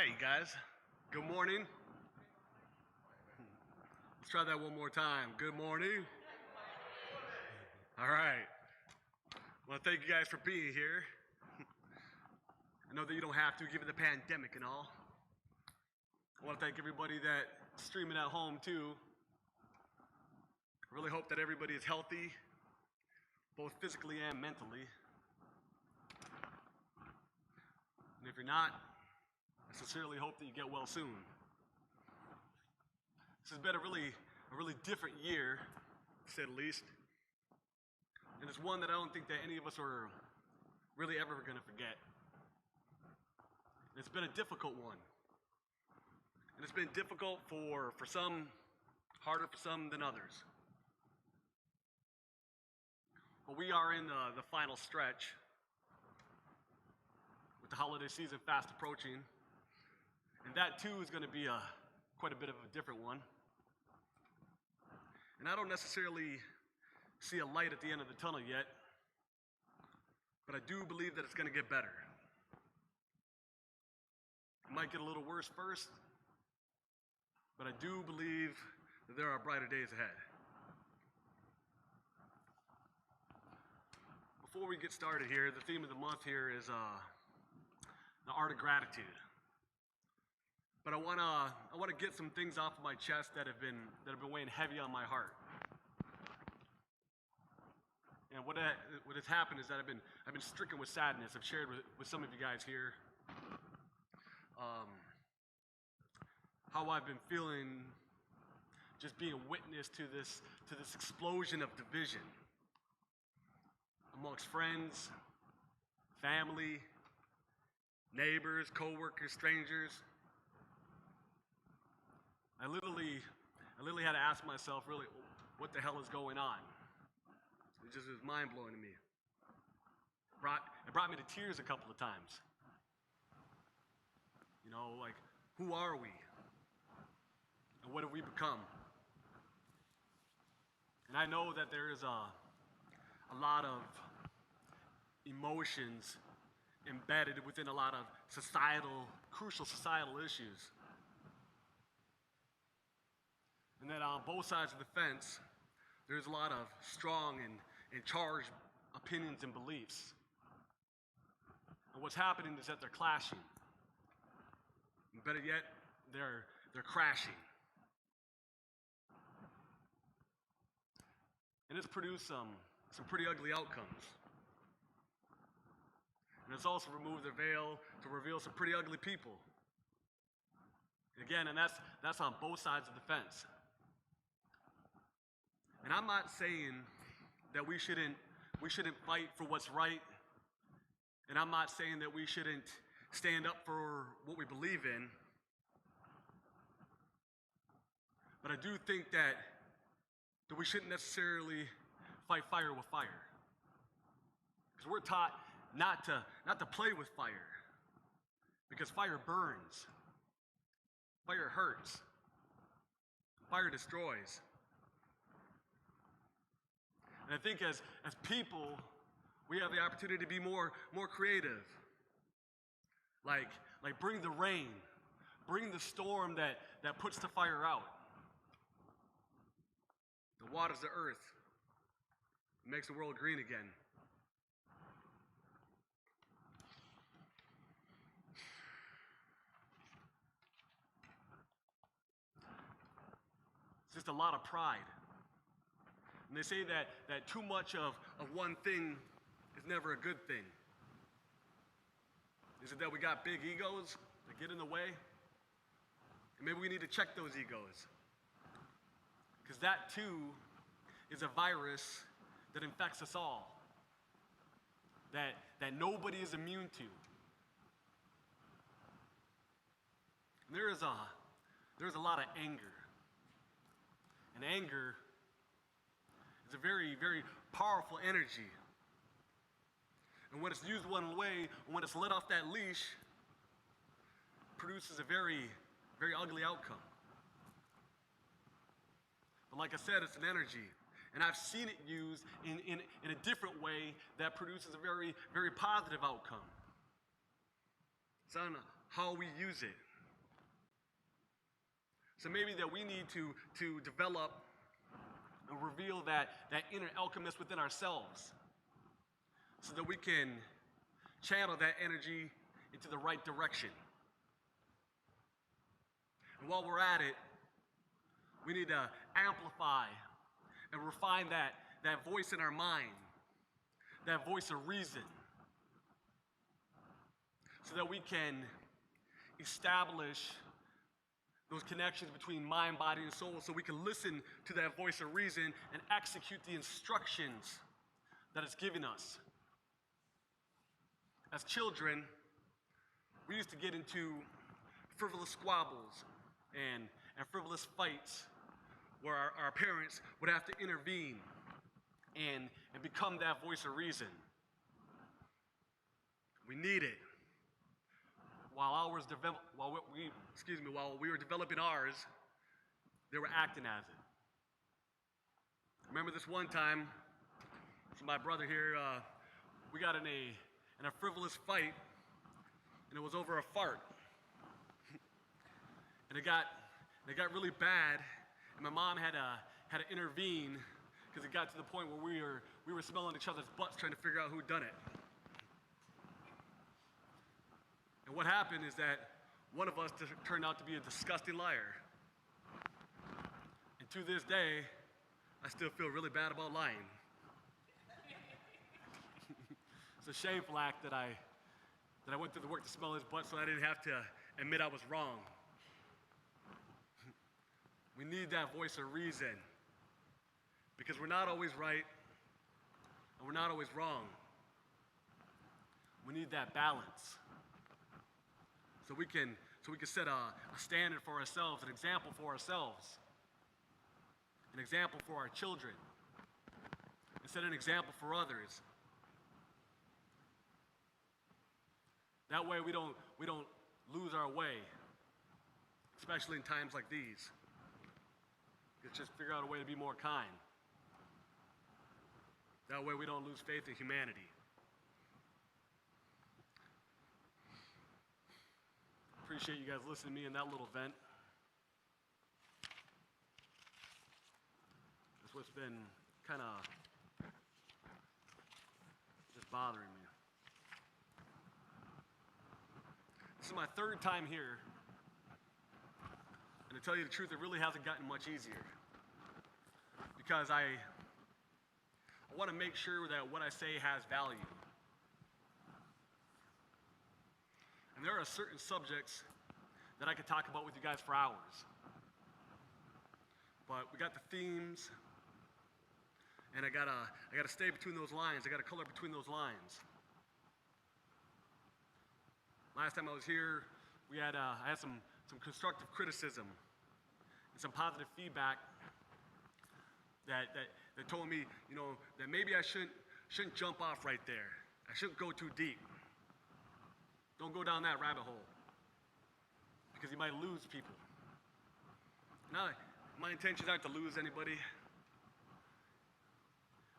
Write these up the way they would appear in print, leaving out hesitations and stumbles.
right, guys. Good morning. Let's try that one more time. Good morning. All right. I want to thank you guys for being here. I know that you don't have to, given the pandemic and all. I want to thank everybody that's streaming at home, too. I really hope that everybody is healthy, both physically and mentally. And if you're not, I sincerely hope that you get well soon. This has been a really different year, to say the least. And it's one that I don't think that any of us are really ever going to forget. And it's been a difficult one. And it's been difficult for some, harder for some than others. But we are in the final stretch, with the holiday season fast approaching. And that too is going to be quite a bit of a different one. And I don't necessarily see a light at the end of the tunnel yet, but I do believe that it's going to get better. It might get a little worse first, but I do believe that there are brighter days ahead. Before we get started here, the theme of the month here is the art of gratitude. But I wanna get some things off of my chest that have been weighing heavy on my heart. And what has happened is that I've been stricken with sadness. I've shared with some of you guys here how I've been feeling, just being a witness to this explosion of division amongst friends, family, neighbors, co-workers, strangers. I literally had to ask myself, really, what the hell is going on? It just was mind-blowing to me. It brought me to tears a couple of times. You know, like, who are we? And what have we become? And I know that there is a lot of emotions embedded within a lot of crucial societal issues. And that on both sides of the fence, there's a lot of strong and charged opinions and beliefs. And what's happening is that they're clashing. And better yet, they're crashing. And it's produced some pretty ugly outcomes. And it's also removed the veil to reveal some pretty ugly people. Again, and that's on both sides of the fence. And I'm not saying that we shouldn't fight for what's right. And I'm not saying that we shouldn't stand up for what we believe in. But I do think that we shouldn't necessarily fight fire with fire. Because we're taught not to play with fire. Because fire burns. Fire hurts. Fire destroys. And I think as people, we have the opportunity to be more creative. Like bring the rain, bring the storm that puts the fire out. The waters the earth, it makes the world green again. It's just a lot of pride. And they say that too much of one thing is never a good thing. Is it that we got big egos that get in the way? And maybe we need to check those egos. Because that too is a virus that infects us all. That nobody is immune to. And there's a lot of anger. And anger is a very, very powerful energy. And when it's used one way, when it's let off that leash, produces a very, very ugly outcome. But like I said, it's an energy. And I've seen it used in a different way that produces a very, very positive outcome. It's on how we use it. So maybe that we need to develop and reveal that inner alchemist within ourselves so that we can channel that energy into the right direction. And while we're at it, we need to amplify and refine that voice in our mind, that voice of reason, so that we can establish those connections between mind, body, and soul, so we can listen to that voice of reason and execute the instructions that it's giving us. As children, we used to get into frivolous squabbles and frivolous fights where our parents would have to intervene and become that voice of reason. We need it. While we were developing ours, they were acting as it. I remember this one time, my brother here, we got in a frivolous fight, and it was over a fart. And it got really bad, and my mom had to intervene because it got to the point where we were smelling each other's butts trying to figure out who done it. And what happened is that one of us turned out to be a disgusting liar. And to this day, I still feel really bad about lying. It's a shameful act that I went through the work to smell his butt so I didn't have to admit I was wrong. We need that voice of reason because we're not always right and we're not always wrong. We need that balance. So we can set a standard for ourselves, an example for ourselves, an example for our children, and set an example for others. That way we don't lose our way, especially in times like these. Let's just figure out a way to be more kind. That way we don't lose faith in humanity. Appreciate you guys listening to me in that little vent. That's what's been kind of just bothering me. This is my third time here, and to tell you the truth, it really hasn't gotten much easier because I want to make sure that what I say has value. And there are certain subjects that I could talk about with you guys for hours. But we got the themes, and I gotta stay between those lines. I gotta color between those lines. Last time I was here, I had some constructive criticism and some positive feedback that told me, that maybe I shouldn't jump off right there. I shouldn't go too deep. Don't go down that rabbit hole because you might lose people. Now, my intentions aren't to lose anybody.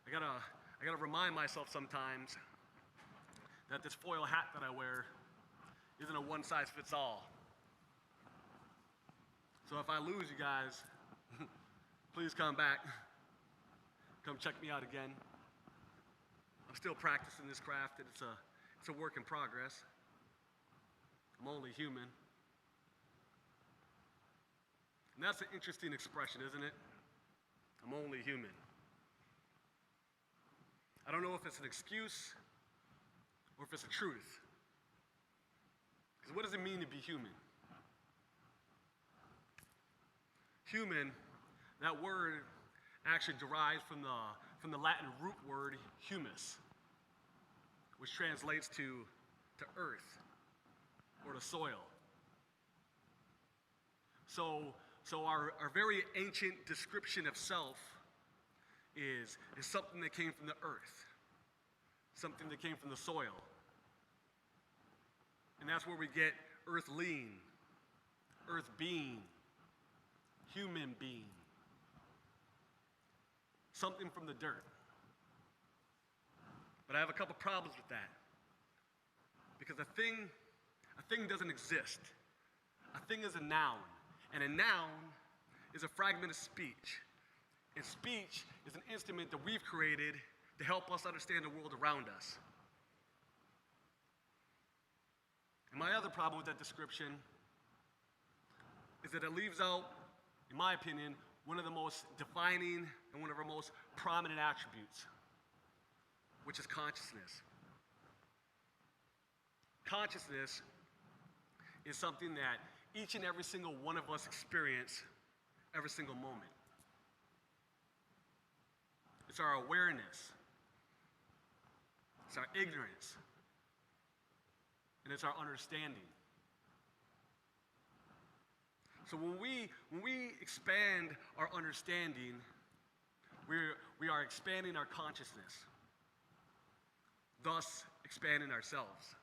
I gotta remind myself sometimes that this foil hat that I wear isn't a one-size-fits-all. So if I lose you guys, please come back. Come check me out again. I'm still practicing this craft, and it's a work in progress. I'm only human. And that's an interesting expression, isn't it? I'm only human. I don't know if it's an excuse or if it's a truth. Because what does it mean to be human? Human, that word actually derives from the Latin root word humus, which translates to earth or to soil. So our very ancient description of self is something that came from the earth, something that came from the soil. And that's where we get earthling, earth being, human being, something from the dirt. But I have a couple problems with that. Because a thing doesn't exist. A thing is a noun. And a noun is a fragment of speech. And speech is an instrument that we've created to help us understand the world around us. And my other problem with that description is that it leaves out, in my opinion, one of the most defining and one of our most prominent attributes, which is consciousness. Consciousness is something that each and every single one of us experience every single moment. It's our awareness, it's our ignorance, and it's our understanding. So when we expand our understanding, we are expanding our consciousness, thus expanding ourselves.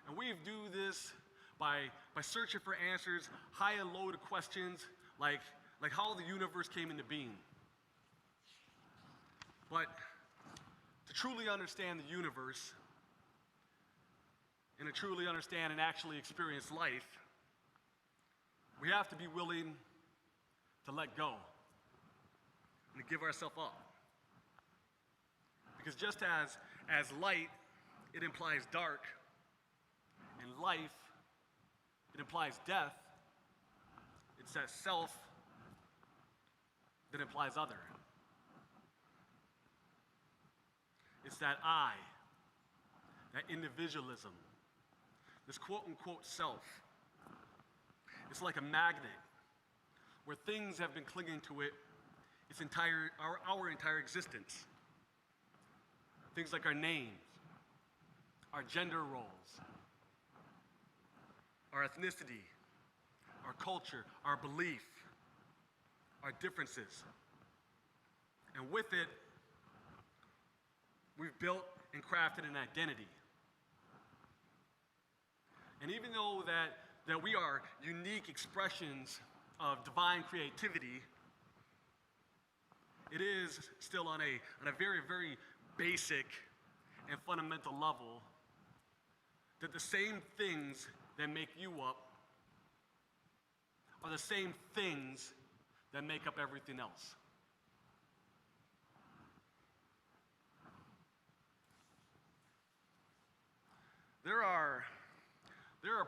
And we do this by searching for answers, high and low to questions like how the universe came into being. But to truly understand the universe, and to truly understand and actually experience life, we have to be willing to let go and to give ourselves up. Because just as light, it implies dark, and life, it implies death, it's that self that implies other. It's that I, that individualism, this quote-unquote self. It's like a magnet where things have been clinging to it our entire existence. Things like our names, our gender roles, our ethnicity, our culture, our belief, our differences. And with it, we've built and crafted an identity. And even though that we are unique expressions of divine creativity, it is still on a very, very basic and fundamental level that the same things that make you up are the same things that make up everything else. There are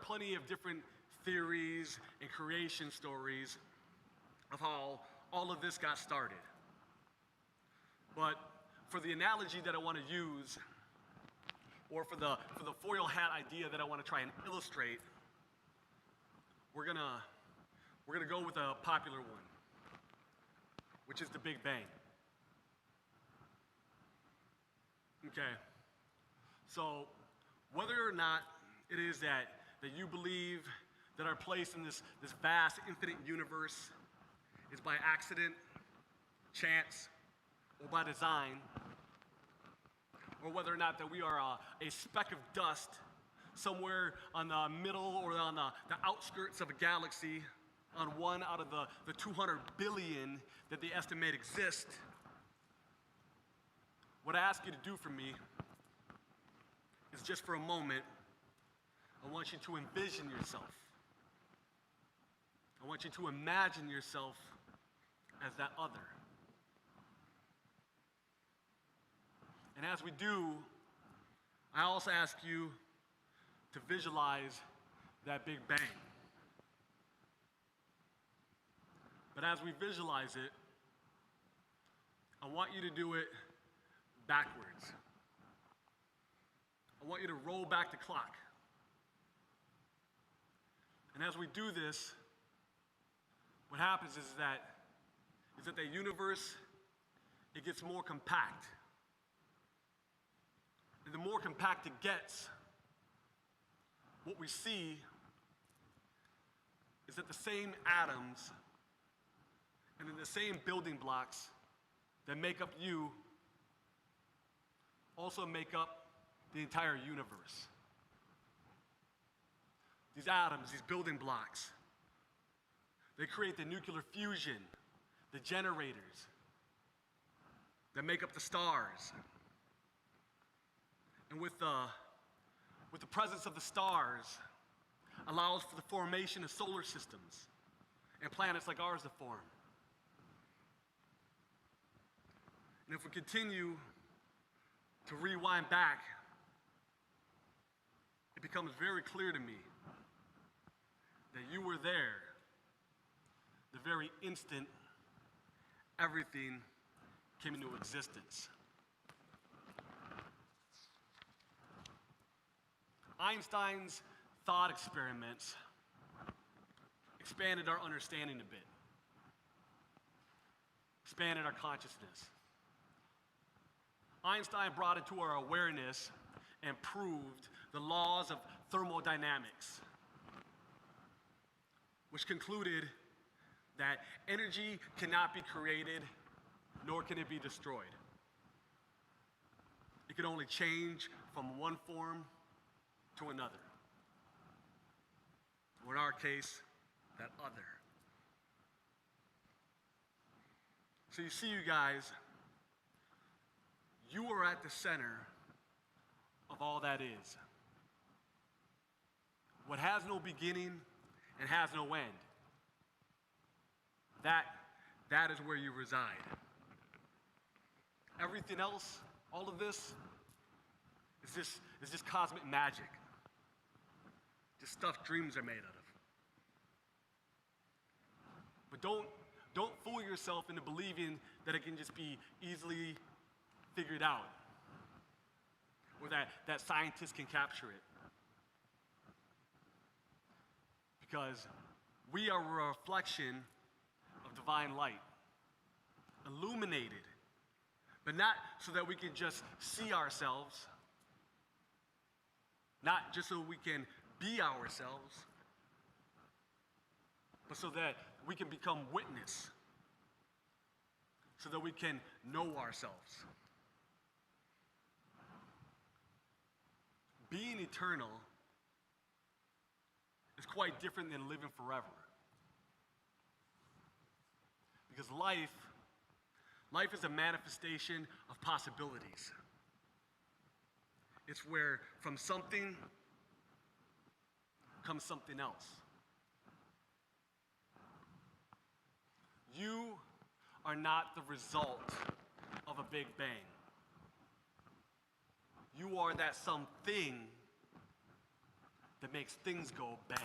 plenty of different theories and creation stories of how all of this got started. But for the analogy that I want to use, or for the foil hat idea that I want to try and illustrate, we're gonna go with a popular one, which is the Big Bang. Okay. So whether or not it is that you believe that our place in this vast, infinite universe is by accident, chance, or by design, or whether or not that we are a speck of dust somewhere on the middle or on the outskirts of a galaxy, on one out of the 200 billion that they estimate exist, what I ask you to do for me is just for a moment, I want you to envision yourself. I want you to imagine yourself as that other. And as we do, I also ask you to visualize that Big Bang. But as we visualize it, I want you to do it backwards. I want you to roll back the clock. And as we do this, what happens is that the universe, it gets more compact. And the more compact it gets, what we see is that the same atoms and then the same building blocks that make up you also make up the entire universe. These atoms, these building blocks, they create the nuclear fusion, the generators that make up the stars. And with the presence of the stars, allows for the formation of solar systems and planets like ours to form. And if we continue to rewind back, it becomes very clear to me that you were there the very instant everything came into existence. Einstein's thought experiments expanded our understanding a bit, expanded our consciousness. Einstein brought it to our awareness and proved the laws of thermodynamics, which concluded that energy cannot be created, nor can it be destroyed. It can only change from one form to another. Or in our case, that other. So you see, you guys, you are at the center of all that is. What has no beginning and has no end. That is where you reside. Everything else, all of this, is just cosmic magic. Just stuff dreams are made out of. But don't fool yourself into believing that it can just be easily figured out, or that scientists can capture it. Because we are a reflection of divine light, illuminated, but not so that we can just see ourselves, not just so we can be ourselves, but so that we can become witness, so that we can know ourselves. Being eternal is quite different than living forever. Because life is a manifestation of possibilities. It's where from something comes something else. You are not the result of a Big Bang. You are that something that makes things go bang.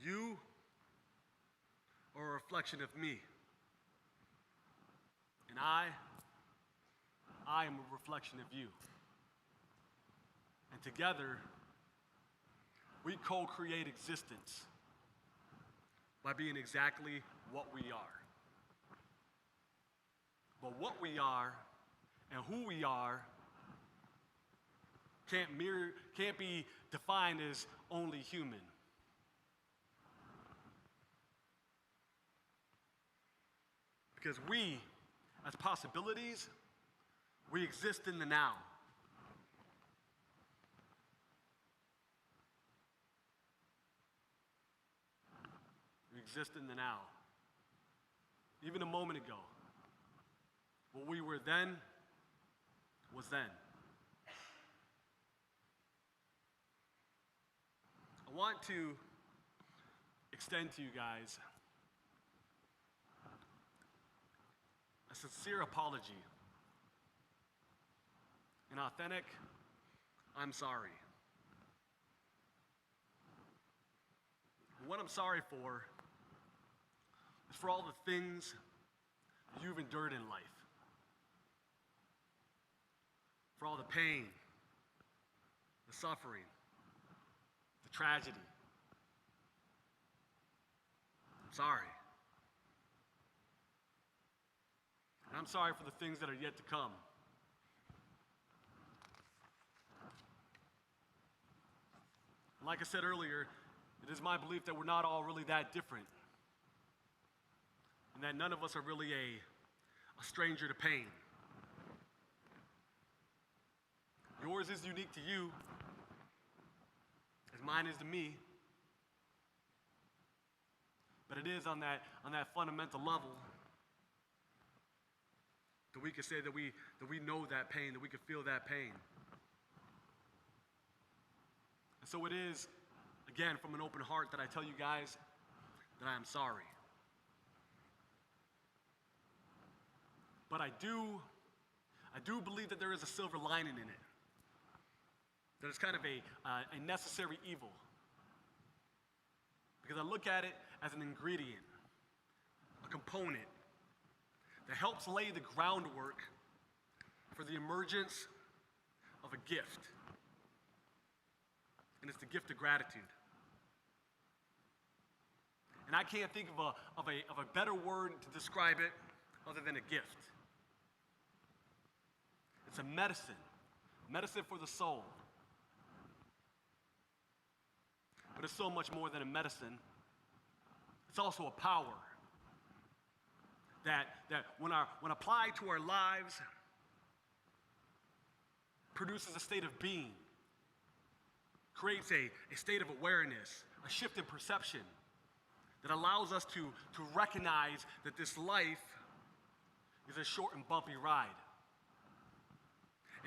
You are a reflection of me. And I am a reflection of you. And together, we co-create existence by being exactly what we are. But what we are and who we are can't be defined as only human. Because we, as possibilities, we exist in the now. We exist in the now. Even a moment ago, what we were then was then. I want to extend to you guys a sincere apology, an authentic, I'm sorry. What I'm sorry for is for all the things you've endured in life. For all the pain, the suffering, the tragedy. I'm sorry. And I'm sorry for the things that are yet to come. And like I said earlier, it is my belief that we're not all really that different. And that none of us are really a stranger to pain. Yours is unique to you, as mine is to me. But it is on that fundamental level that we can say that we know that pain, that we can feel that pain. So it is, again, from an open heart that I tell you guys that I am sorry. But I do believe that there is a silver lining in it. That it's kind of a necessary evil. Because I look at it as an ingredient, a component that helps lay the groundwork for the emergence of a gift. And it's the gift of gratitude. And I can't think of a better word to describe it other than a gift. It's a medicine for the soul. But it's so much more than a medicine. It's also a power that when applied to our lives, produces a state of being, creates a state of awareness, a shift in perception that allows us to recognize that this life is a short and bumpy ride.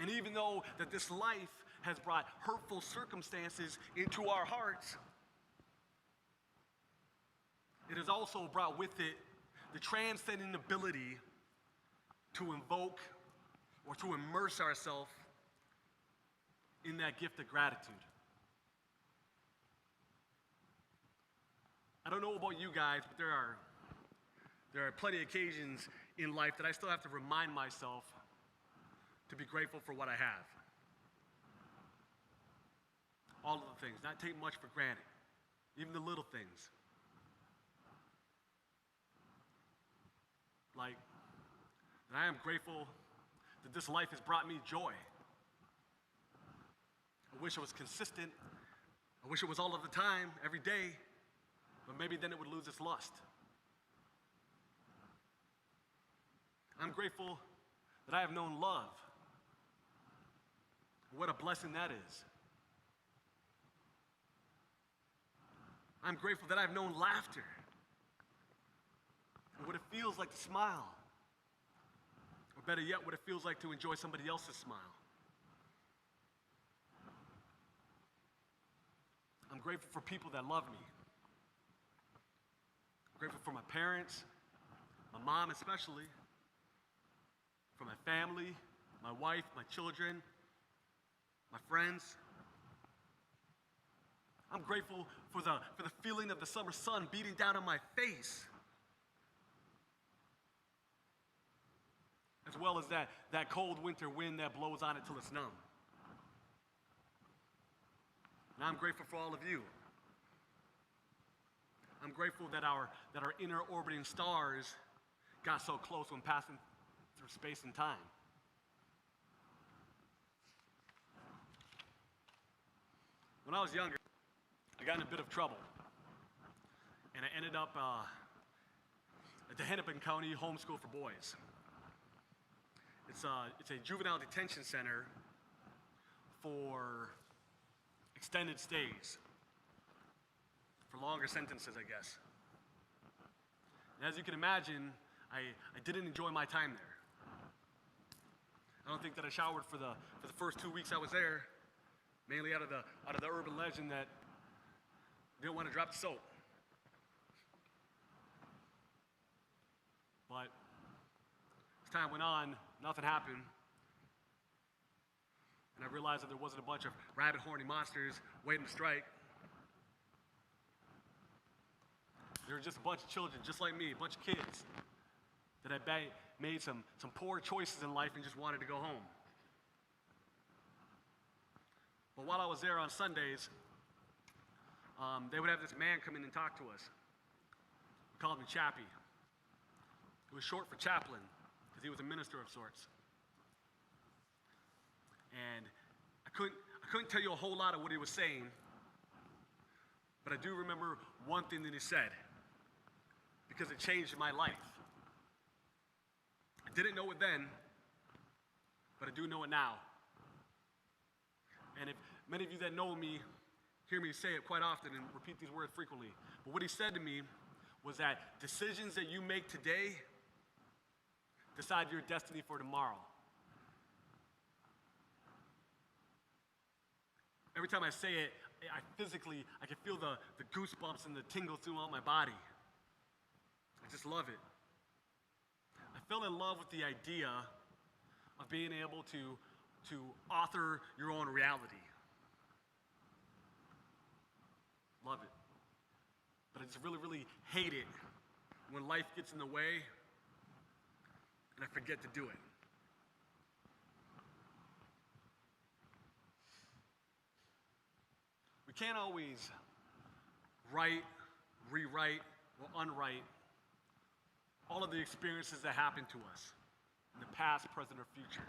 And even though that this life has brought hurtful circumstances into our hearts, it has also brought with it the transcendent ability to invoke or to immerse ourselves in that gift of gratitude. I don't know about you guys, but there are plenty of occasions in life that I still have to remind myself to be grateful for what I have. All of the things, not take much for granted, even the little things. Like, that I am grateful that this life has brought me joy. I wish it was consistent. I wish it was all of the time, every day, but maybe then it would lose its lust. I'm grateful that I have known love. What a blessing that is. I'm grateful that I've known laughter and what it feels like to smile, or better yet, what it feels like to enjoy somebody else's smile. I'm grateful for people that love me. I'm grateful for my parents, my mom especially, for my family, my wife, my children, my friends. I'm grateful for the feeling of the summer sun beating down on my face, as well as that cold winter wind that blows on it till it's numb. And I'm grateful for all of you. I'm grateful that our inner orbiting stars got so close when passing through space and time. When I was younger, I got in a bit of trouble, and I ended up at the Hennepin County Home School for Boys. It's a juvenile detention center for extended stays, for longer sentences, I guess. And as you can imagine, I didn't enjoy my time there. I don't think that I showered for the first 2 weeks I was there, mainly out of the urban legend that didn't want to drop the soap. But as time went on, nothing happened. And I realized that there wasn't a bunch of rabid, horny monsters waiting to strike. There were just a bunch of children, just like me, a bunch of kids that had made some poor choices in life and just wanted to go home. But while I was there on Sundays, they would have this man come in and talk to us. We called him Chappie. It was short for chaplain, because he was a minister of sorts. And I couldn't tell you a whole lot of what he was saying, but I do remember one thing that he said, because it changed my life. I didn't know it then, but I do know it now. And if many of you that know me hear me say it quite often and repeat these words frequently, but what he said to me was that decisions that you make today decide your destiny for tomorrow. every time I say it, I can feel the goosebumps and the tingles throughout my body. I just love it. I fell in love with the idea of being able to author your own reality. Love it. But I just really, really hate it when life gets in the way and I forget to do it. We can't always write, rewrite, or unwrite all of the experiences that happen to us in the past, present, or future.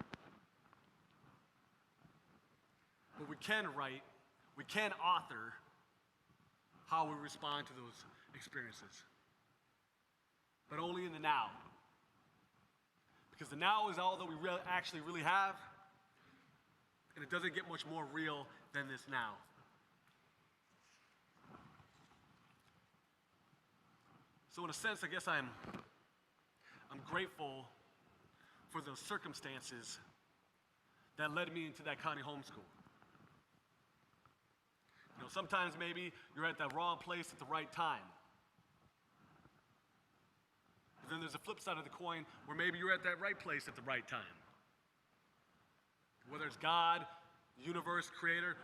But we can write, we can author how we respond to those experiences. But only in the now. Because the now is all that we actually really have, and it doesn't get much more real than this now. So in a sense, I guess I'm grateful for those circumstances that led me into that county homeschool. You know, sometimes maybe you're at the wrong place at the right time. But then there's a flip side of the coin where maybe you're at that right place at the right time. Whether it's God, the universe, creator,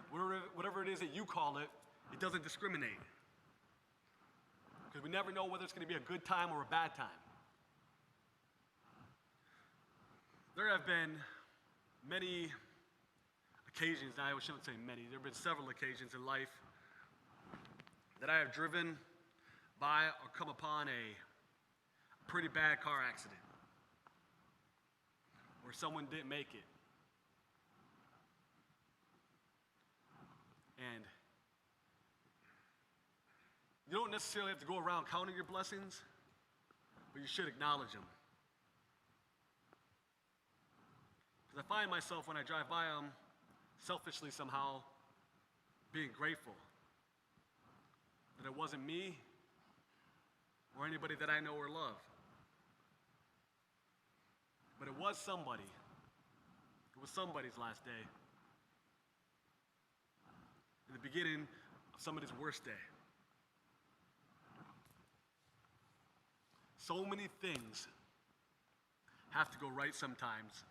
whatever it is that you call it, it doesn't discriminate. Because we never know whether it's going to be a good time or a bad time. There have been many occasions, I shouldn't say many, there have been several occasions in life that I have driven by or come upon a pretty bad car accident where someone didn't make it. And you don't necessarily have to go around counting your blessings, but you should acknowledge them. Because I find myself when I drive by them, selfishly somehow, being grateful that it wasn't me or anybody that I know or love. But it was somebody. It was somebody's last day. In the beginning of somebody's worst day. So many things have to go right sometimes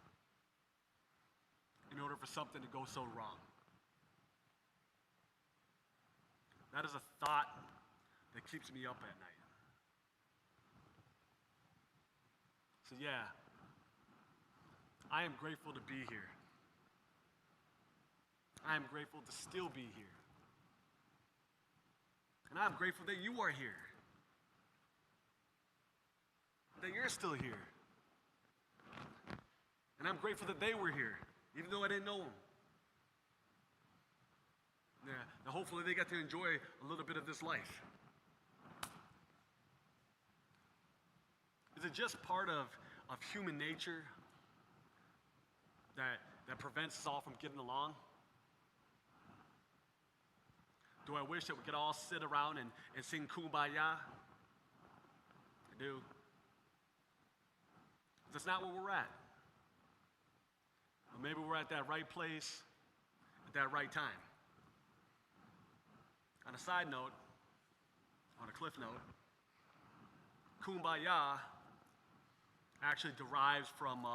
in order for something to go so wrong. That is a thought that keeps me up at night. So yeah, I am grateful to be here. I am grateful to still be here. And I'm grateful that you are here. That you're still here. And I'm grateful that they were here, even though I didn't know them. Yeah, and hopefully they got to enjoy a little bit of this life. Is it just part of human nature that prevents us all from getting along? Do I wish that we could all sit around and sing Kumbaya? I do. That's not where we're at. Or maybe we're at that right place at that right time. On a side note, on a cliff note, Kumbaya actually derives from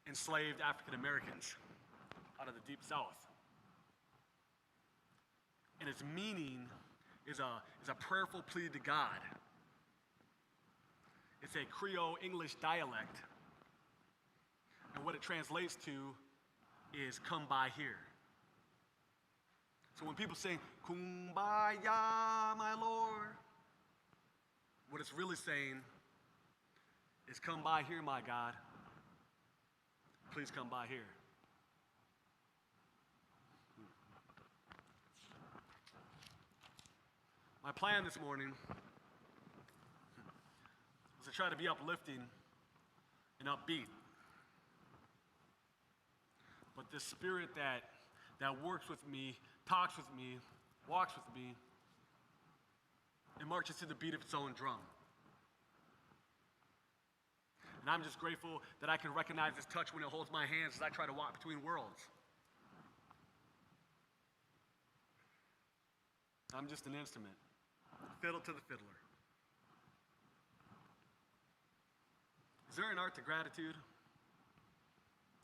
enslaved African Americans out of the Deep South. And its meaning is a prayerful plea to God. It's a Creole English dialect. And what it translates to is come by here. So when people say, Kumbaya, my Lord, what it's really saying is come by here, my God. Please come by here. My plan this morning was to try to be uplifting and upbeat. But this spirit that works with me, talks with me, walks with me, it marches to the beat of its own drum. And I'm just grateful that I can recognize this touch when it holds my hands as I try to walk between worlds. I'm just an instrument. Fiddle to the fiddler. Is there an art to gratitude?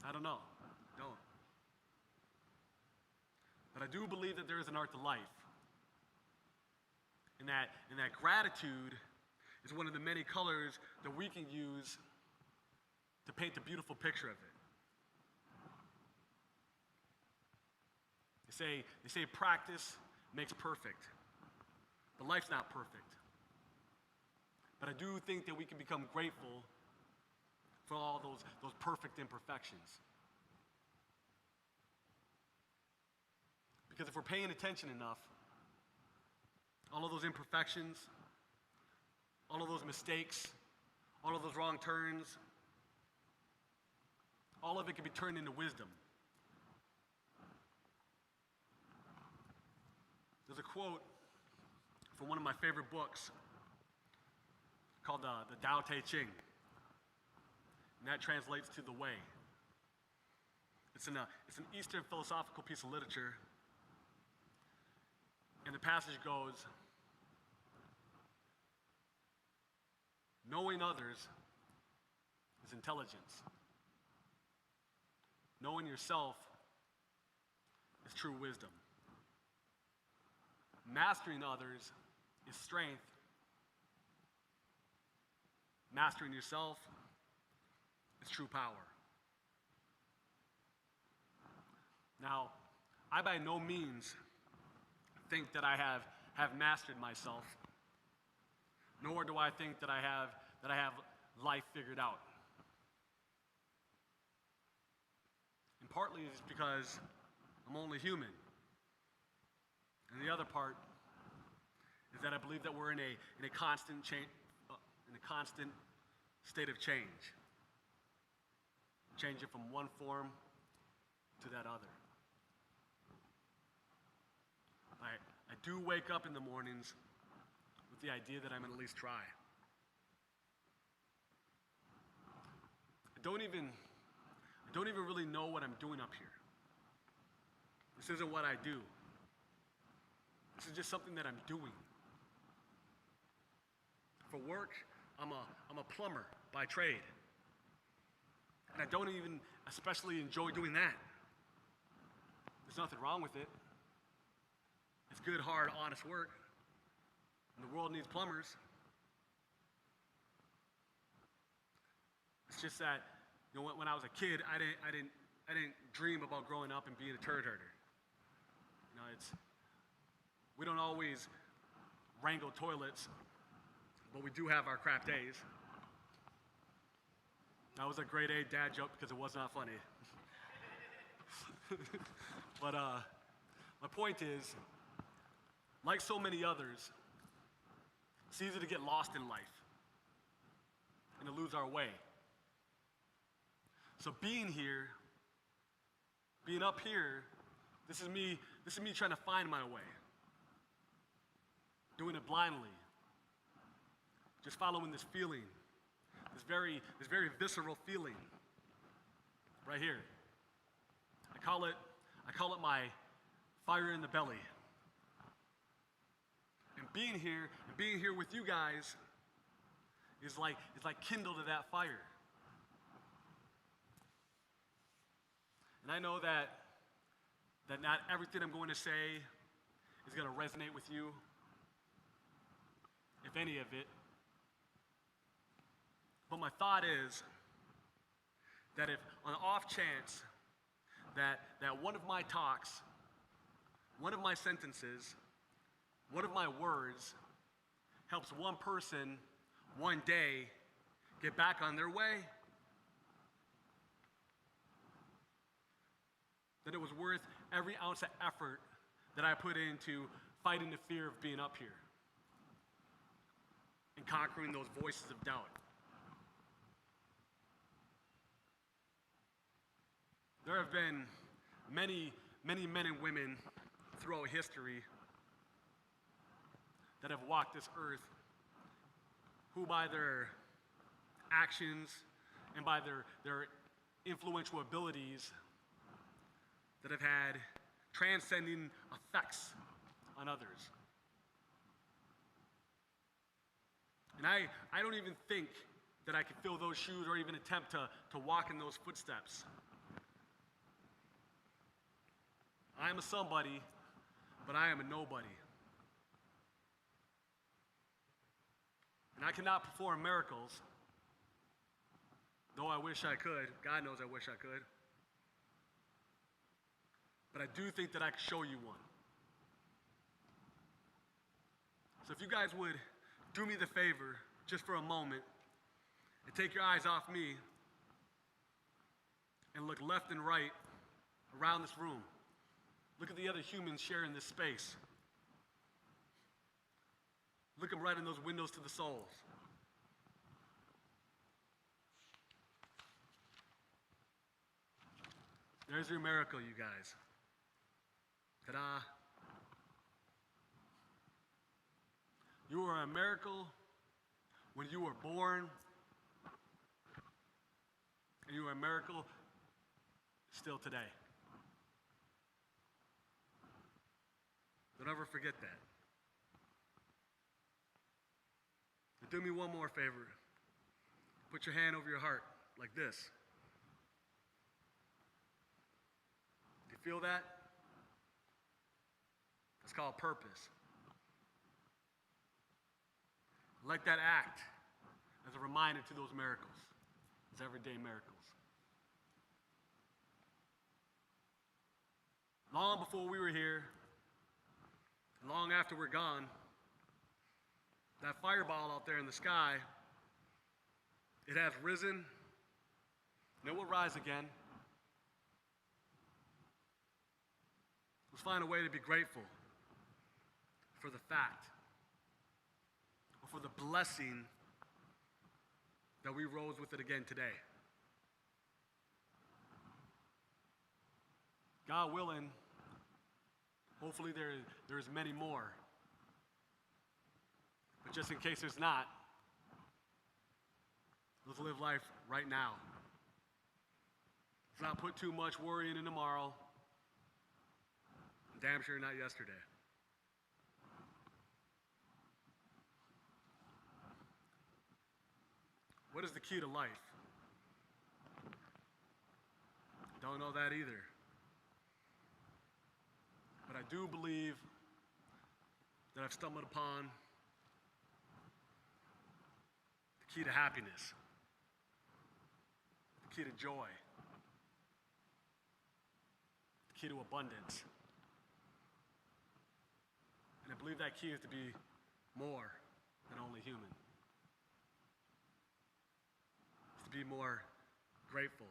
I don't know. Don't. But I do believe that there is an art to life. And that gratitude is one of the many colors that we can use to paint a beautiful picture of it. They say practice makes perfect. But life's not perfect. But I do think that we can become grateful for all those perfect imperfections. Because if we're paying attention enough, all of those imperfections, all of those mistakes, all of those wrong turns, all of it can be turned into wisdom. There's a quote from one of my favorite books called the Tao Te Ching. And that translates to the way. It's an Eastern philosophical piece of literature. And the passage goes, knowing others is intelligence. Knowing yourself is true wisdom. Mastering others is strength. Mastering yourself is true power. Now, I by no means think that I have mastered myself, nor do I think that I have life figured out. And partly it's because I'm only human. And the other part is that I believe that we're in a constant change, in a constant state of change. Changing from one form to that other. I do wake up in the mornings with the idea that I'm going to at least try. I don't even really know what I'm doing up here. This isn't what I do. This is just something that I'm doing. For work, I'm a plumber by trade. And I don't even especially enjoy doing that. There's nothing wrong with it. It's good, hard, honest work. And the world needs plumbers. It's just that, when I was a kid, I didn't dream about growing up and being a turd herder. We don't always wrangle toilets, but we do have our crap days. That was a grade A dad joke because it was not funny. But my point is, like so many others, it's easy to get lost in life and to lose our way. So being up here, this is me trying to find my way. Doing it blindly. Just following this feeling. This very visceral feeling. Right here. I call it my fire in the belly. And being here with you guys is like kindle to that fire. And I know that not everything I'm going to say is going to resonate with you, if any of it. But my thought is that if on the off chance that one of my talks, one of my sentences, one of my words helps one person one day get back on their way, that it was worth every ounce of effort that I put into fighting the fear of being up here and conquering those voices of doubt. There have been many, many men and women throughout history that have walked this earth who by their actions and by their influential abilities that have had transcending effects on others. And I don't even think that I could fill those shoes or even attempt to walk in those footsteps. I am a somebody, but I am a nobody. And I cannot perform miracles, though I wish I could. God knows I wish I could. But I do think that I can show you one. So if you guys would do me the favor, just for a moment, and take your eyes off me and look left and right around this room. Look at the other humans sharing this space. Look them right in those windows to the souls. There's your miracle, you guys. Ta-da. You are a miracle when you were born, and you are a miracle still today. Don't ever forget that. And do me one more favor. Put your hand over your heart like this. Do you feel that? It's called purpose. Let that act as a reminder to those miracles, those everyday miracles. Long before we were here, long after we're gone, that fireball out there in the sky, it has risen, and it will rise again. Let's find a way to be grateful for the fact, or for the blessing that we rose with it again today. God willing, hopefully there's many more. But just in case there's not, let's live life right now. Let's not put too much worrying in tomorrow. Damn sure not yesterday. What is the key to life? Don't know that either. But I do believe that I've stumbled upon the key to happiness, the key to joy, the key to abundance. And I believe that key is to be more than only human. It's to be more grateful,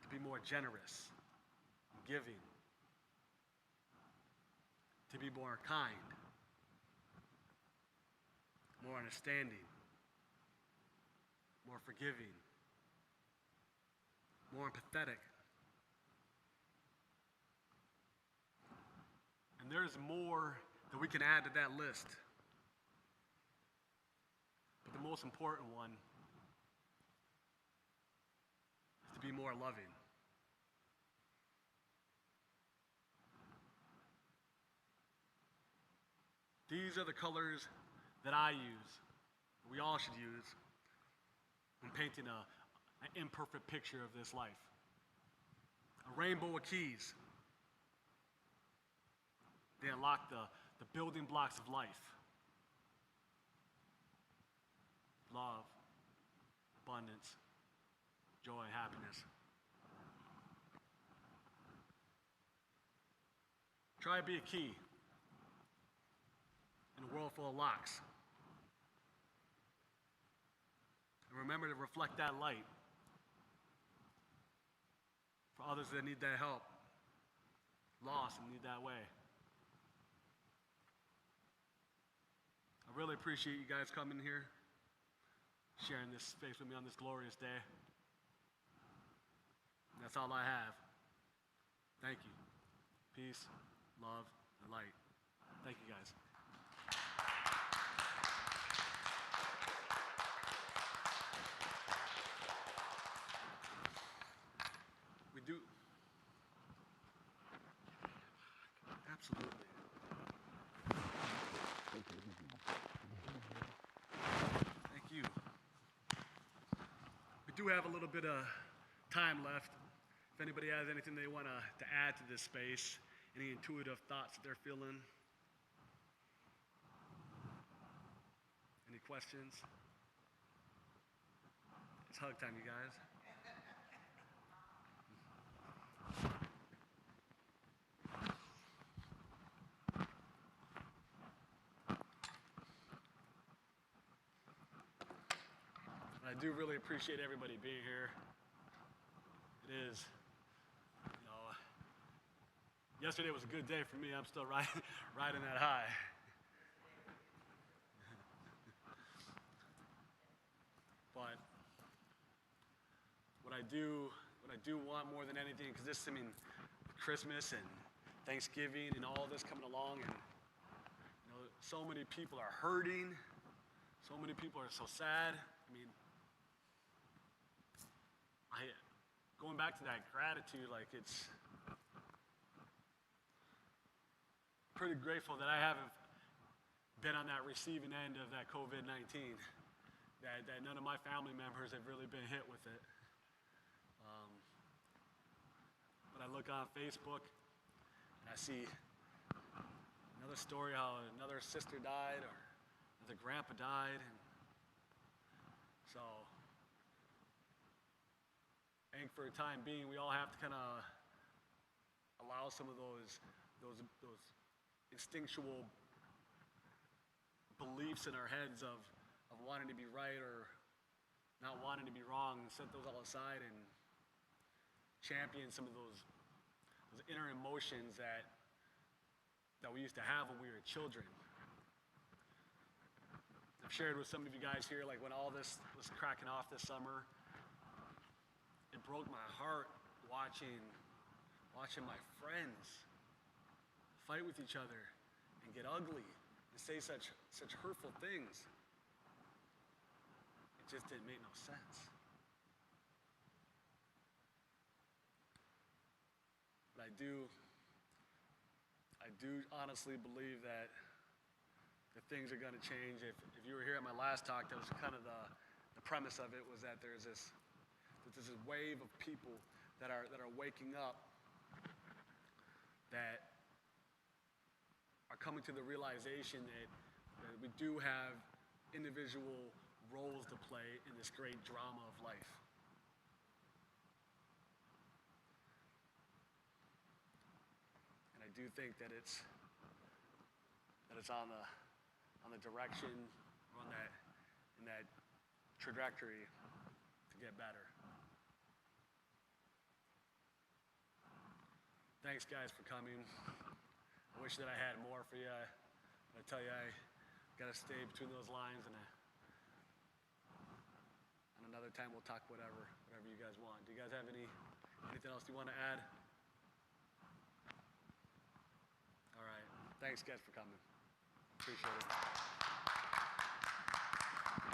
to be more generous, giving, to be more kind, more understanding, more forgiving, more empathetic. And there's more that we can add to that list. But the most important one is to be more loving. These are the colors that I use, we all should use, when painting an imperfect picture of this life. A rainbow of keys. They unlock the building blocks of life. Love, abundance, joy, happiness. Try to be a key in a world full of locks. And remember to reflect that light for others that need that help, lost and need that way. I really appreciate you guys coming here, sharing this space with me on this glorious day. And that's all I have. Thank you. Peace, love, and light. Thank you guys. We do. Absolutely. do have a little bit of time left. If anybody has anything they want to add to this space, any intuitive thoughts that they're feeling, any questions? It's hug time, you guys. I do really appreciate everybody being here. It is, yesterday was a good day for me. I'm still riding that high. But what I do want more than anything, because Christmas and Thanksgiving and all this coming along, and so many people are hurting, so many people are so sad. Going back to that gratitude, it's pretty grateful that I haven't been on that receiving end of that COVID-19, that none of my family members have really been hit with it. But I look on Facebook and I see another story how another sister died or another grandpa died, and so I think for a time being, we all have to kind of allow some of those instinctual beliefs in our heads of wanting to be right or not wanting to be wrong, and set those all aside and champion some of those inner emotions that we used to have when we were children. I've shared with some of you guys here, when all this was cracking off this summer, it broke my heart watching my friends fight with each other and get ugly and say such hurtful things. It just didn't make no sense. But I do honestly believe that things are going to change. If you were here at my last talk, that was kind of the premise of it, was that there's this wave of people that are waking up, that are coming to the realization that we do have individual roles to play in this great drama of life. And I do think that it's on the direction, in that trajectory to get better. Thanks, guys, for coming. I wish that I had more for you. I tell you, I got to stay between those lines, and another time we'll talk whatever you guys want. Do you guys have anything else you want to add? All right. Thanks, guys, for coming. Appreciate it.